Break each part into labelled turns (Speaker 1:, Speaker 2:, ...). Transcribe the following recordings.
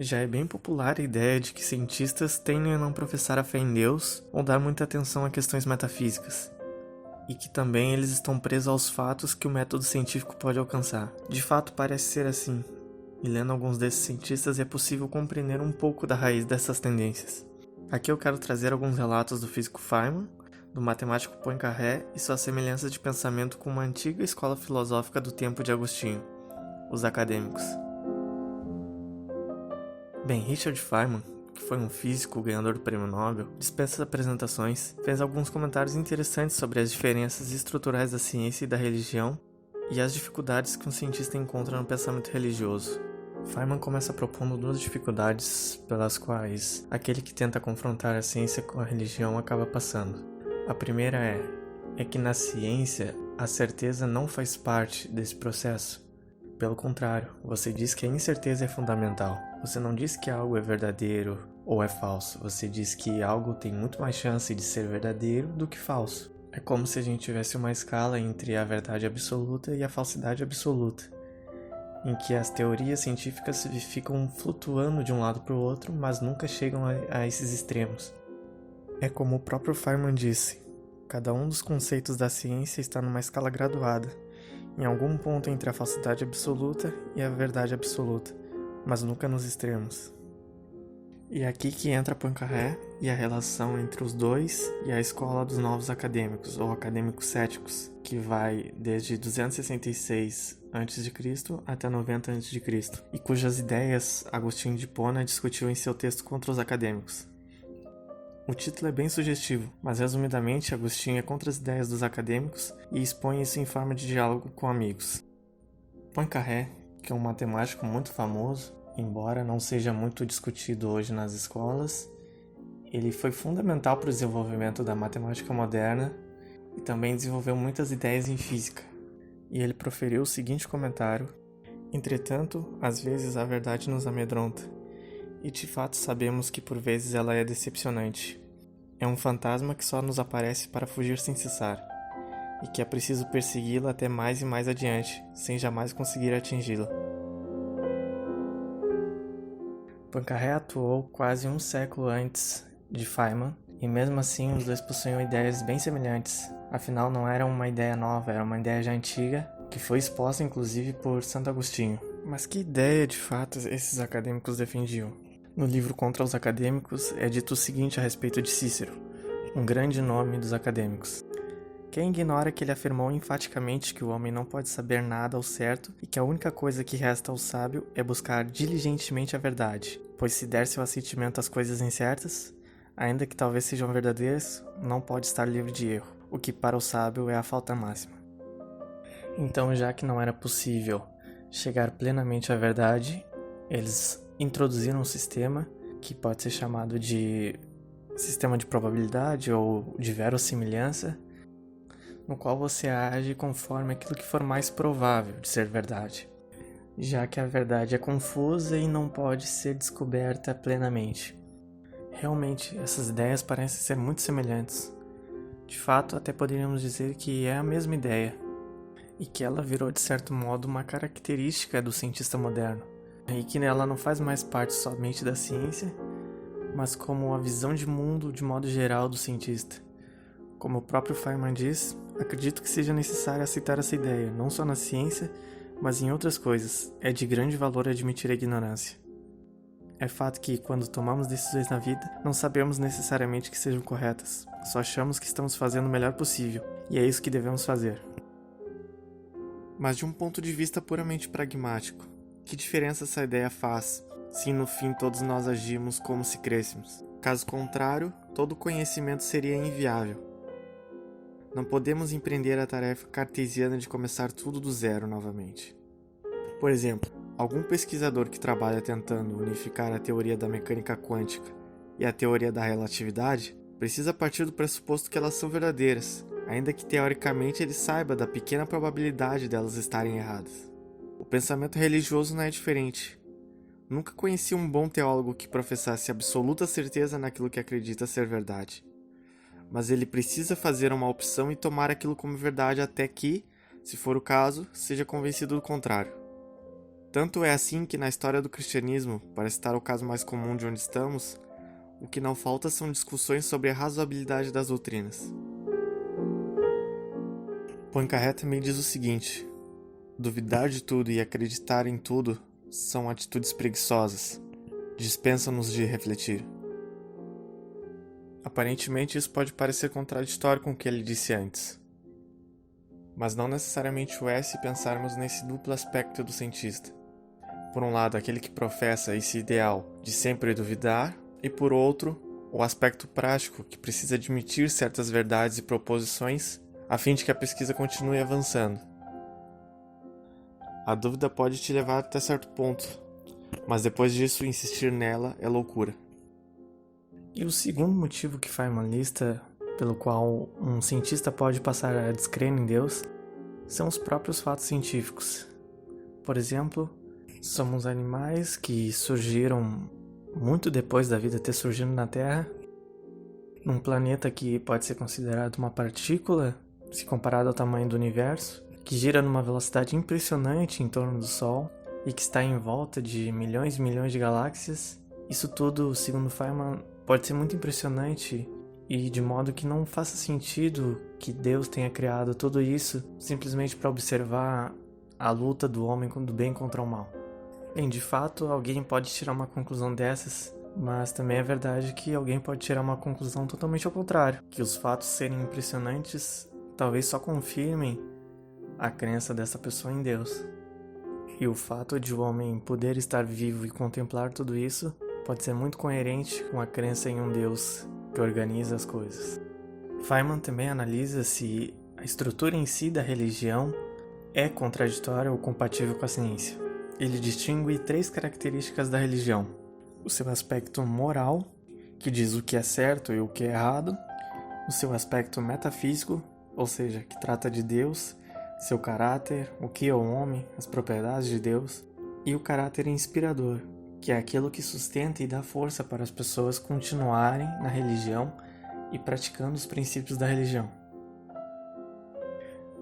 Speaker 1: Já é bem popular a ideia de que cientistas tendem a não professar a fé em Deus ou dar muita atenção a questões metafísicas, e que também eles estão presos aos fatos que o método científico pode alcançar. De fato, parece ser assim, e lendo alguns desses cientistas é possível compreender um pouco da raiz dessas tendências. Aqui eu quero trazer alguns relatos do físico Feynman, do matemático Poincaré e suas semelhanças de pensamento com uma antiga escola filosófica do tempo de Agostinho, os acadêmicos. Bem, Richard Feynman, que foi um físico ganhador do Prêmio Nobel, dispensa apresentações, fez alguns comentários interessantes sobre as diferenças estruturais da ciência e da religião e as dificuldades que um cientista encontra no pensamento religioso. Feynman começa propondo duas dificuldades pelas quais aquele que tenta confrontar a ciência com a religião acaba passando. A primeira é que na ciência a certeza não faz parte desse processo. Pelo contrário, você diz que a incerteza é fundamental. Você não diz que algo é verdadeiro ou é falso. Você diz que algo tem muito mais chance de ser verdadeiro do que falso. É como se a gente tivesse uma escala entre a verdade absoluta e a falsidade absoluta, em que as teorias científicas ficam flutuando de um lado para o outro, mas nunca chegam a esses extremos. É como o próprio Feynman disse, cada um dos conceitos da ciência está numa escala graduada, em algum ponto entre a falsidade absoluta e a verdade absoluta, mas nunca nos extremos. E é aqui que entra Poincaré e a relação entre os dois e a escola dos novos acadêmicos, ou acadêmicos céticos, que vai desde 266 a.C. até 90 a.C., e cujas ideias Agostinho de Hipona discutiu em seu texto Contra os Acadêmicos. O título é bem sugestivo, mas resumidamente Agostinho é contra as ideias dos acadêmicos e expõe isso em forma de diálogo com amigos. Poincaré, que é um matemático muito famoso, embora não seja muito discutido hoje nas escolas, ele foi fundamental para o desenvolvimento da matemática moderna e também desenvolveu muitas ideias em física. E ele proferiu o seguinte comentário: entretanto, às vezes a verdade nos amedronta, e de fato sabemos que por vezes ela é decepcionante. É um fantasma que só nos aparece para fugir sem cessar, e que é preciso persegui-la até mais e mais adiante, sem jamais conseguir atingi-la. Poincaré atuou quase um século antes de Feynman, e mesmo assim os dois possuíam ideias bem semelhantes. Afinal, não era uma ideia nova, era uma ideia já antiga, que foi exposta inclusive por Santo Agostinho. Mas que ideia de fato esses acadêmicos defendiam? No livro Contra os Acadêmicos é dito o seguinte a respeito de Cícero, um grande nome dos acadêmicos. Quem ignora que ele afirmou enfaticamente que o homem não pode saber nada ao certo e que a única coisa que resta ao sábio é buscar diligentemente a verdade, pois se der seu assentimento às coisas incertas, ainda que talvez sejam verdadeiras, não pode estar livre de erro, o que para o sábio é a falta máxima. Então, já que não era possível chegar plenamente à verdade, eles introduziram um sistema que pode ser chamado de sistema de probabilidade ou de verossimilhança, no qual você age conforme aquilo que for mais provável de ser verdade, já que a verdade é confusa e não pode ser descoberta plenamente. Realmente, essas ideias parecem ser muito semelhantes. De fato, até poderíamos dizer que é a mesma ideia, e que ela virou de certo modo uma característica do cientista moderno, e que ela não faz mais parte somente da ciência, mas como a visão de mundo de modo geral do cientista. Como o próprio Feynman diz, acredito que seja necessário aceitar essa ideia, não só na ciência, mas em outras coisas. É de grande valor admitir a ignorância. É fato que, quando tomamos decisões na vida, não sabemos necessariamente que sejam corretas, só achamos que estamos fazendo o melhor possível, e é isso que devemos fazer. Mas de um ponto de vista puramente pragmático, que diferença essa ideia faz, se no fim todos nós agimos como se crêssemos? Caso contrário, todo conhecimento seria inviável. Não podemos empreender a tarefa cartesiana de começar tudo do zero novamente. Por exemplo, algum pesquisador que trabalha tentando unificar a teoria da mecânica quântica e a teoria da relatividade precisa partir do pressuposto que elas são verdadeiras, ainda que teoricamente ele saiba da pequena probabilidade delas estarem erradas. O pensamento religioso não é diferente. Nunca conheci um bom teólogo que professasse absoluta certeza naquilo que acredita ser verdade. Mas ele precisa fazer uma opção e tomar aquilo como verdade até que, se for o caso, seja convencido do contrário.
Speaker 2: Tanto é assim que na história do cristianismo, para citar o caso mais comum de onde estamos, o que não falta são discussões sobre a razoabilidade das doutrinas. Poincaré também diz o seguinte: duvidar de tudo e acreditar em tudo são atitudes preguiçosas, dispensam-nos de refletir. Aparentemente isso pode parecer contraditório com o que ele disse antes, mas não necessariamente o é se pensarmos nesse duplo aspecto do cientista. Por um lado, aquele que professa esse ideal de sempre duvidar, e por outro, o aspecto prático que precisa admitir certas verdades e proposições a fim de que a pesquisa continue avançando. A dúvida pode te levar até certo ponto, mas depois disso insistir nela é loucura.
Speaker 1: E o segundo motivo que Feynman lista pelo qual um cientista pode passar a descrer em Deus são os próprios fatos científicos. Por exemplo, somos animais que surgiram muito depois da vida ter surgido na Terra, num planeta que pode ser considerado uma partícula, se comparado ao tamanho do universo, que gira numa velocidade impressionante em torno do Sol e que está em volta de milhões e milhões de galáxias. Isso tudo, segundo Feynman, pode ser muito impressionante e de modo que não faça sentido que Deus tenha criado tudo isso simplesmente para observar a luta do homem do bem contra o mal. Bem, de fato, alguém pode tirar uma conclusão dessas, mas também é verdade que alguém pode tirar uma conclusão totalmente ao contrário, que os fatos serem impressionantes talvez só confirmem a crença dessa pessoa em Deus. E o fato de o homem poder estar vivo e contemplar tudo isso pode ser muito coerente com a crença em um Deus que organiza as coisas. Feynman também analisa se a estrutura em si da religião é contraditória ou compatível com a ciência. Ele distingue 3 características da religião: o seu aspecto moral, que diz o que é certo e o que é errado, o seu aspecto metafísico, ou seja, que trata de Deus, seu caráter, o que é o homem, as propriedades de Deus, e o caráter inspirador, que é aquilo que sustenta e dá força para as pessoas continuarem na religião e praticando os princípios da religião.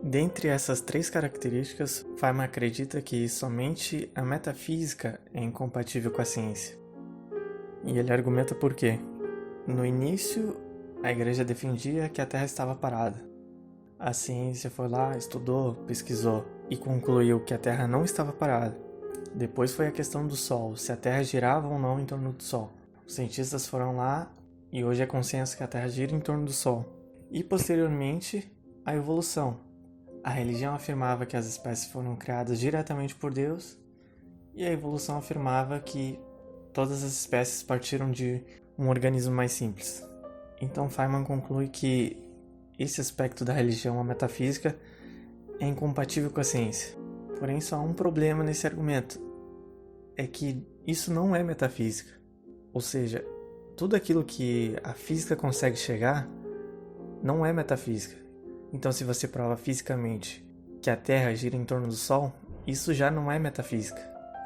Speaker 1: Dentre essas 3 características, Feynman acredita que somente a metafísica é incompatível com a ciência. E ele argumenta por quê. No início, a igreja defendia que a Terra estava parada. A ciência foi lá, estudou, pesquisou e concluiu que a Terra não estava parada. Depois foi a questão do Sol, se a Terra girava ou não em torno do Sol. Os cientistas foram lá e hoje é consenso que a Terra gira em torno do Sol. E posteriormente, a evolução. A religião afirmava que as espécies foram criadas diretamente por Deus e a evolução afirmava que todas as espécies partiram de um organismo mais simples. Então Feynman conclui que esse aspecto da religião, a metafísica, é incompatível com a ciência. Porém, só há um problema nesse argumento. É que isso não é metafísica. Ou seja, tudo aquilo que a física consegue chegar não é metafísica. Então, se você prova fisicamente que a Terra gira em torno do Sol, isso já não é metafísica.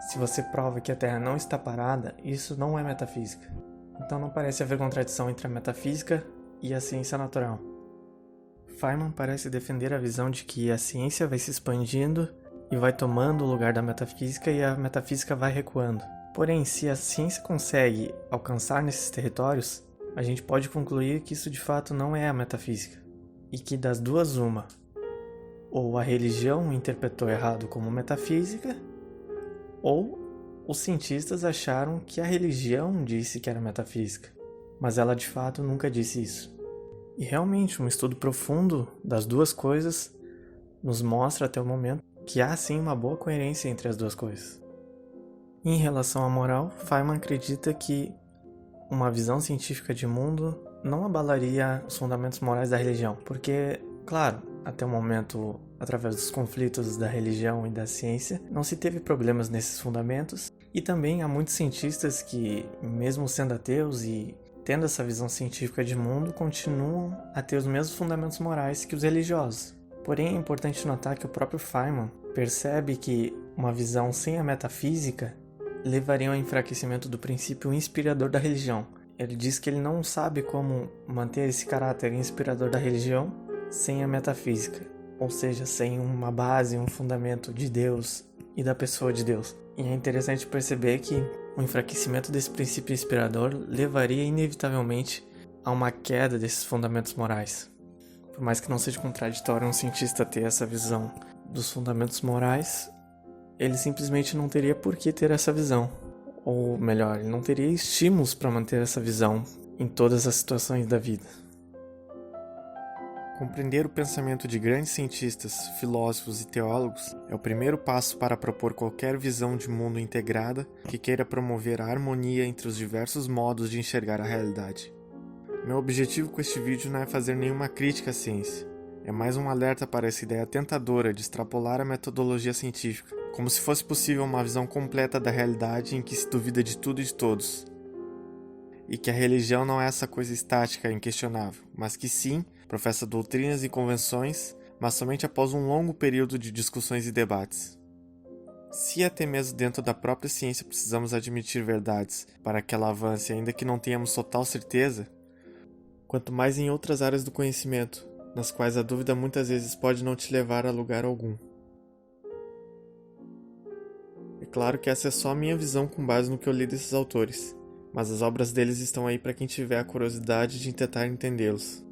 Speaker 1: Se você prova que a Terra não está parada, isso não é metafísica. Então não parece haver contradição entre a metafísica e a ciência natural. Feynman parece defender a visão de que a ciência vai se expandindo e vai tomando o lugar da metafísica e a metafísica vai recuando. Porém, se a ciência consegue alcançar nesses territórios, a gente pode concluir que isso de fato não é a metafísica. E que das duas uma, ou a religião interpretou errado como metafísica, ou os cientistas acharam que a religião disse que era metafísica, mas ela de fato nunca disse isso. E realmente um estudo profundo das duas coisas nos mostra até o momento que há sim uma boa coerência entre as duas coisas. Em relação à moral, Feynman acredita que uma visão científica de mundo não abalaria os fundamentos morais da religião, porque, claro, até o momento, através dos conflitos da religião e da ciência, não se teve problemas nesses fundamentos, e também há muitos cientistas que, mesmo sendo ateus e tendo essa visão científica de mundo, continuam a ter os mesmos fundamentos morais que os religiosos. Porém, é importante notar que o próprio Feynman percebe que uma visão sem a metafísica levaria ao enfraquecimento do princípio inspirador da religião. Ele diz que ele não sabe como manter esse caráter inspirador da religião sem a metafísica, ou seja, sem uma base, um fundamento de Deus e da pessoa de Deus. E é interessante perceber que o enfraquecimento desse princípio inspirador levaria inevitavelmente a uma queda desses fundamentos morais. Por mais que não seja contraditório um cientista ter essa visão dos fundamentos morais, ele simplesmente não teria por que ter essa visão. Ou melhor, ele não teria estímulos para manter essa visão em todas as situações da vida.
Speaker 2: Compreender o pensamento de grandes cientistas, filósofos e teólogos é o primeiro passo para propor qualquer visão de mundo integrada que queira promover a harmonia entre os diversos modos de enxergar a realidade. Meu objetivo com este vídeo não é fazer nenhuma crítica à ciência, é mais um alerta para essa ideia tentadora de extrapolar a metodologia científica, como se fosse possível uma visão completa da realidade em que se duvida de tudo e de todos. E que a religião não é essa coisa estática e inquestionável, mas que sim, professa doutrinas e convenções, mas somente após um longo período de discussões e debates. Se até mesmo dentro da própria ciência precisamos admitir verdades para que ela avance ainda que não tenhamos total certeza, quanto mais em outras áreas do conhecimento, nas quais a dúvida muitas vezes pode não te levar a lugar algum. É claro que essa é só a minha visão com base no que eu li desses autores, mas as obras deles estão aí para quem tiver a curiosidade de tentar entendê-los.